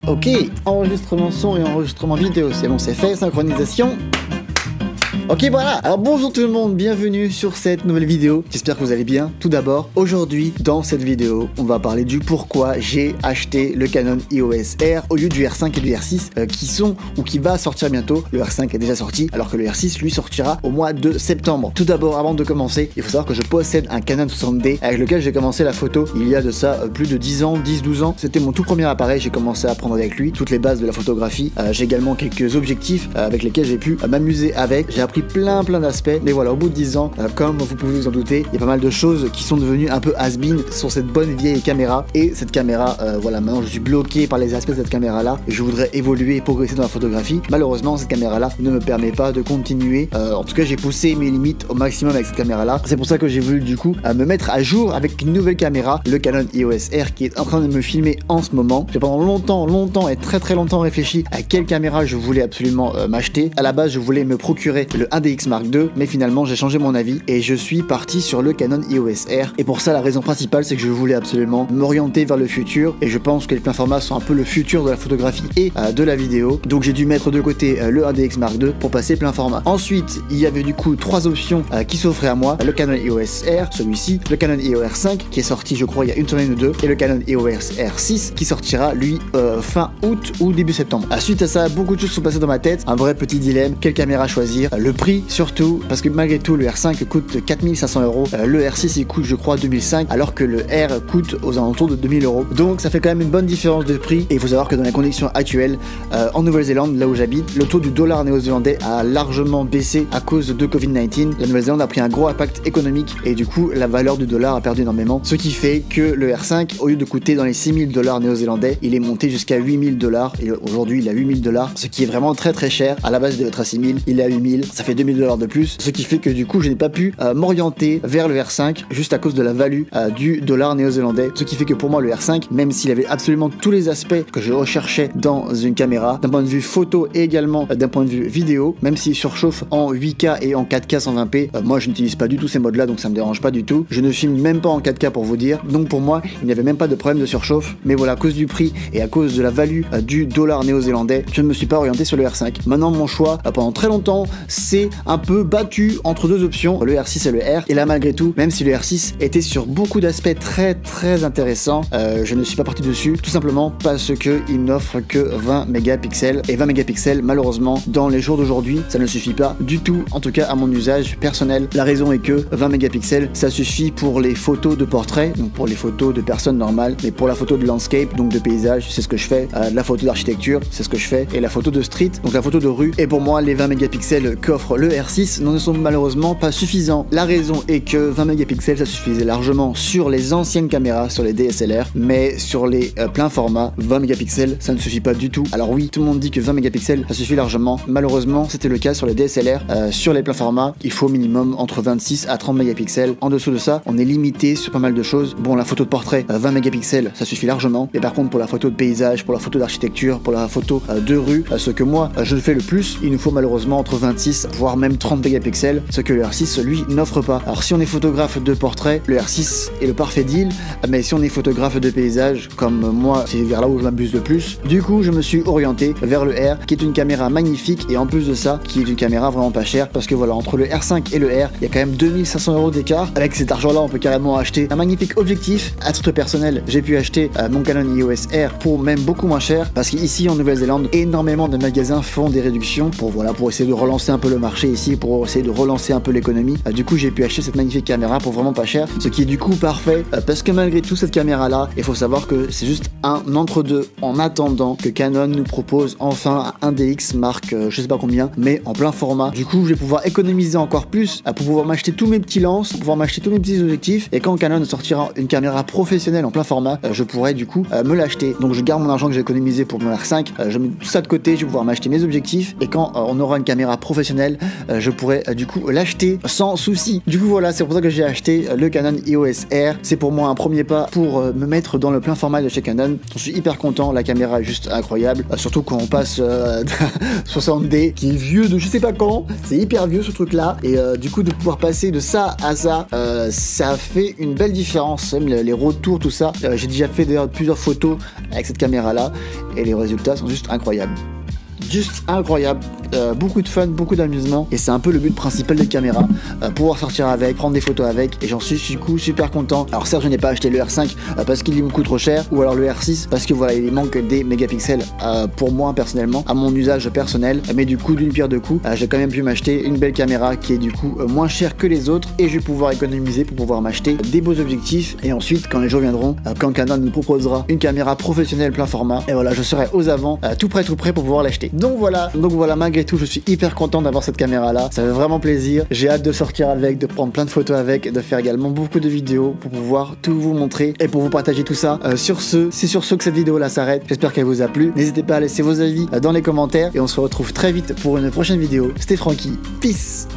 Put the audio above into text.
Ok, enregistrement son et enregistrement vidéo, c'est bon, c'est fait, synchronisation. Ok voilà, alors bonjour tout le monde, bienvenue sur cette nouvelle vidéo, j'espère que vous allez bien. Tout d'abord, aujourd'hui dans cette vidéo, on va parler du pourquoi j'ai acheté le Canon EOS R au lieu du R5 et du R6 qui va sortir bientôt. Le R5 est déjà sorti alors que le R6 lui sortira au mois de septembre. Tout d'abord, avant de commencer, il faut savoir que je possède un Canon 60D avec lequel j'ai commencé la photo il y a de ça plus de 10 ans, 10-12 ans. C'était mon tout premier appareil, j'ai commencé à apprendre avec lui toutes les bases de la photographie. J'ai également quelques objectifs avec lesquels j'ai pu m'amuser avec. J'ai appris plein d'aspects, mais voilà, au bout de 10 ans, comme vous pouvez vous en douter, il y a pas mal de choses qui sont devenues un peu has-been sur cette bonne vieille caméra. Et cette caméra, voilà, maintenant je suis bloqué par les aspects de cette caméra là et je voudrais évoluer et progresser dans la photographie. Malheureusement, cette caméra là ne me permet pas de continuer. En tout cas, j'ai poussé mes limites au maximum avec cette caméra là. C'est pour ça que j'ai voulu du coup me mettre à jour avec une nouvelle caméra, le Canon EOS R, qui est en train de me filmer en ce moment. J'ai pendant longtemps et très longtemps réfléchi à quelle caméra je voulais absolument m'acheter. À la base, je voulais me procurer le 1DX Mark II, mais finalement j'ai changé mon avis et je suis parti sur le Canon EOS R. Et pour ça, la raison principale, c'est que je voulais absolument m'orienter vers le futur, et je pense que les pleins formats sont un peu le futur de la photographie et de la vidéo. Donc j'ai dû mettre de côté le 1DX Mark II pour passer plein format. Ensuite, il y avait du coup trois options qui s'offraient à moi: le Canon EOS R, celui-ci, le Canon EOS R5 qui est sorti je crois il y a une semaine ou deux, et le Canon EOS R6 qui sortira lui fin août ou début septembre. Suite à ça, beaucoup de choses sont passées dans ma tête, un vrai petit dilemme: quelle caméra choisir, le prix surtout, parce que malgré tout le R5 coûte 4500 €, le R6 il coûte je crois 2005, alors que le R coûte aux alentours de 2000 €. Donc ça fait quand même une bonne différence de prix, et il faut savoir que dans les conditions actuelles en Nouvelle-Zélande, là où j'habite, le taux du dollar néo-zélandais a largement baissé à cause de Covid-19. La Nouvelle-Zélande a pris un gros impact économique et du coup la valeur du dollar a perdu énormément, ce qui fait que le R5, au lieu de coûter dans les 6000 $ néo-zélandais, il est monté jusqu'à 8000 $, et aujourd'hui il a 8000 $, ce qui est vraiment très cher. À la base il devait être à 6000, il est à 8000, ça fait 2000 $ de plus, ce qui fait que du coup je n'ai pas pu m'orienter vers le R5 juste à cause de la value du dollar néo-zélandais. Ce qui fait que pour moi le R5, même s'il avait absolument tous les aspects que je recherchais dans une caméra, d'un point de vue photo et également d'un point de vue vidéo, même s'il surchauffe en 8K et en 4K 120p, moi je n'utilise pas du tout ces modes là, donc ça me dérange pas du tout. Je ne filme même pas en 4K pour vous dire, donc pour moi il n'y avait même pas de problème de surchauffe. Mais voilà, à cause du prix et à cause de la value du dollar néo-zélandais, je ne me suis pas orienté sur le R5. Maintenant mon choix pendant très longtemps c'est un peu battu entre deux options, le R6 et le R, et là malgré tout, même si le R6 était sur beaucoup d'aspects très intéressants, je ne suis pas parti dessus, tout simplement parce que il n'offre que 20 mégapixels, et 20 mégapixels malheureusement dans les jours d'aujourd'hui ça ne suffit pas du tout, en tout cas à mon usage personnel. La raison est que 20 mégapixels ça suffit pour les photos de portrait, donc pour les photos de personnes normales, mais pour la photo de landscape, donc de paysage, c'est ce que je fais, la photo d'architecture c'est ce que je fais, et la photo de street, donc la photo de rue. Et pour moi les 20 mégapixels qu'offre le R6 ne sont malheureusement pas suffisants. La raison est que 20 mégapixels ça suffisait largement sur les anciennes caméras, sur les DSLR, mais sur les pleins formats, 20 mégapixels ça ne suffit pas du tout. Alors oui, tout le monde dit que 20 mégapixels ça suffit largement, malheureusement c'était le cas sur les DSLR. Sur les pleins formats, il faut minimum entre 26 à 30 mégapixels. En dessous de ça, on est limité sur pas mal de choses. Bon, la photo de portrait, 20 mégapixels ça suffit largement, et par contre pour la photo de paysage, pour la photo d'architecture, pour la photo de rue, ce que moi je fais le plus, il nous faut malheureusement entre 26 voire même 30 mégapixels, ce que le R6 lui n'offre pas. Alors si on est photographe de portrait, le R6 est le parfait deal, mais si on est photographe de paysage comme moi, c'est vers là où je m'abuse le plus. Du coup je me suis orienté vers le R, qui est une caméra magnifique, et en plus de ça qui est une caméra vraiment pas chère, parce que voilà, entre le R5 et le R il y a quand même 2500 € d'écart. Avec cet argent là on peut carrément acheter un magnifique objectif. À titre personnel, j'ai pu acheter mon Canon EOS R pour même beaucoup moins cher, parce qu'ici en Nouvelle-Zélande énormément de magasins font des réductions pour essayer de relancer un peu le marché ici, pour essayer de relancer un peu l'économie. Du coup j'ai pu acheter cette magnifique caméra pour vraiment pas cher, ce qui est du coup parfait, parce que malgré tout cette caméra là, il faut savoir que c'est juste un entre-deux en attendant que Canon nous propose enfin un DX Mark je sais pas combien, mais en plein format. Du coup je vais pouvoir économiser encore plus pour pouvoir m'acheter tous mes petits lenses, pour pouvoir m'acheter tous mes petits objectifs, et quand Canon sortira une caméra professionnelle en plein format, je pourrai du coup me l'acheter. Donc je garde mon argent que j'ai économisé pour mon R5, je mets tout ça de côté, je vais pouvoir m'acheter mes objectifs, et quand on aura une caméra professionnelle personnel, je pourrais du coup l'acheter sans souci. Du coup voilà, c'est pour ça que j'ai acheté le Canon EOS R. C'est pour moi un premier pas pour me mettre dans le plein format de chez Canon. Je suis hyper content, la caméra est juste incroyable, surtout quand on passe 60D qui est vieux de je sais pas quand, c'est hyper vieux ce truc là, et du coup de pouvoir passer de ça à ça, ça fait une belle différence, même les retours, tout ça. J'ai déjà fait d'ailleurs plusieurs photos avec cette caméra là et les résultats sont juste incroyables. Juste incroyable, beaucoup de fun, beaucoup d'amusement, et c'est un peu le but principal des caméras, pouvoir sortir avec, prendre des photos avec, et j'en suis du coup super content. Alors certes je n'ai pas acheté le R5 parce qu'il me coûte trop cher, ou alors le R6 parce que voilà il manque des mégapixels pour moi personnellement, à mon usage personnel, mais du coup d'une pierre deux coups, j'ai quand même pu m'acheter une belle caméra qui est du coup moins chère que les autres, et je vais pouvoir économiser pour pouvoir m'acheter des beaux objectifs, et ensuite quand les jours viendront, quand Canon nous proposera une caméra professionnelle plein format, et voilà je serai aux avant, tout prêt pour pouvoir l'acheter. Donc voilà, malgré tout je suis hyper content d'avoir cette caméra là, ça fait vraiment plaisir, j'ai hâte de sortir avec, de prendre plein de photos avec, de faire également beaucoup de vidéos pour pouvoir tout vous montrer et pour vous partager tout ça. C'est sur ce que cette vidéo là s'arrête, j'espère qu'elle vous a plu, n'hésitez pas à laisser vos avis dans les commentaires, et on se retrouve très vite pour une prochaine vidéo. C'était Francky, peace.